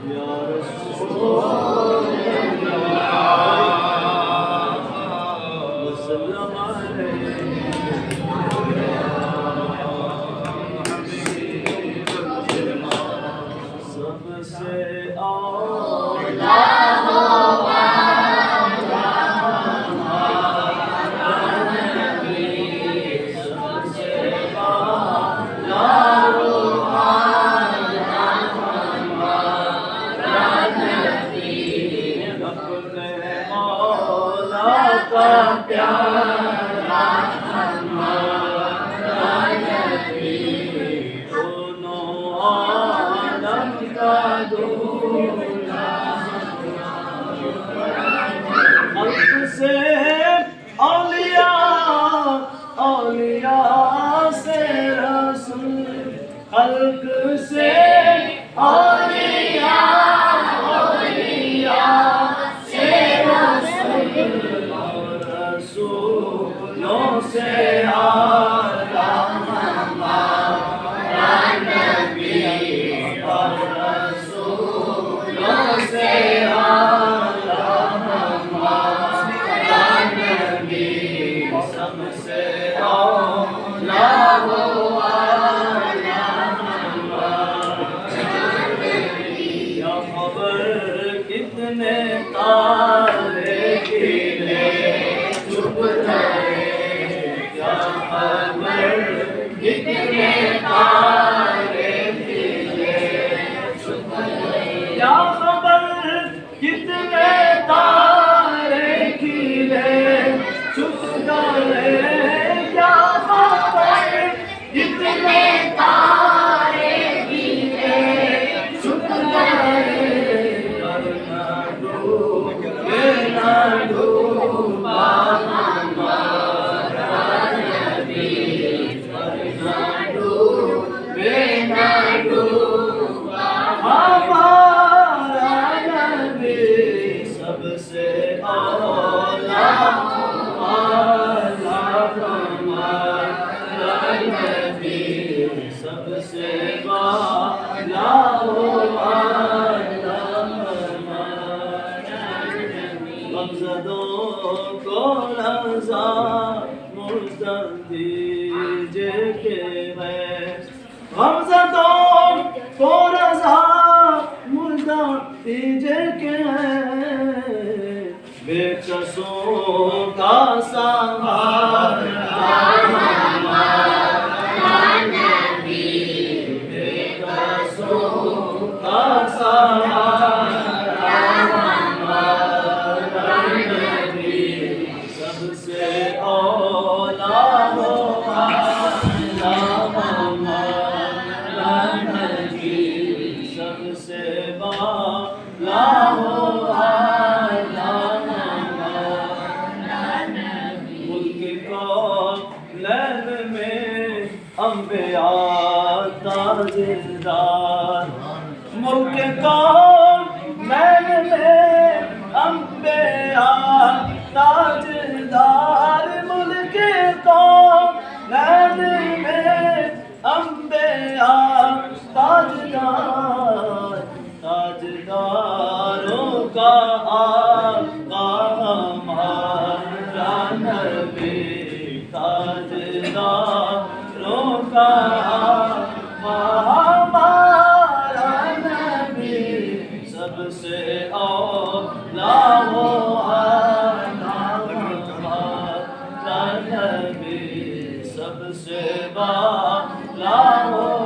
या रसूल वसल्लम सबसे औला प्यारा हमारा नबी दोनों आलम का दूल्हा हल्क से औलिया औलिया से रसूल हल्क से औलिया औलिया से रसूल रसूलों से आला हमारा नबी और रसूलों से आला हमारा नबी सबसे औला वो आला हमारा नबी या खबर कितने तारे गिरे क्या खबर कितने तारे खिले क्या खबर कितने तारे खिले छुप गए क्या खबर कितने तारे खिले छुप गए करना डूबे ना डूबा हमारा नबी सबसे औला आला हमारा नबी सबसे वाला आला हमारा नबी मक़सदों को रज़ा मुर्तज़ा दीजिए के है मक़सदों को रज़ा मुर्दा दीजिए के बेकसों का सहारा हमारा नबी बेकसों का सहारा हमारा नबी सबसे औला हो आला हमारा नबी सबसे बाला हो आला हमारा नबी मुल्क कौनैन में अंबिया ताजदार मुल्क कौनैन में अंबिया ताजदार मुल्क कौनैन में अंबिया ताजदार ताजदारों का आका हमारा नबी ताजदारों का आका हमारा नबी सबसे औला वो आला हमारा नबी सबसे बाला हो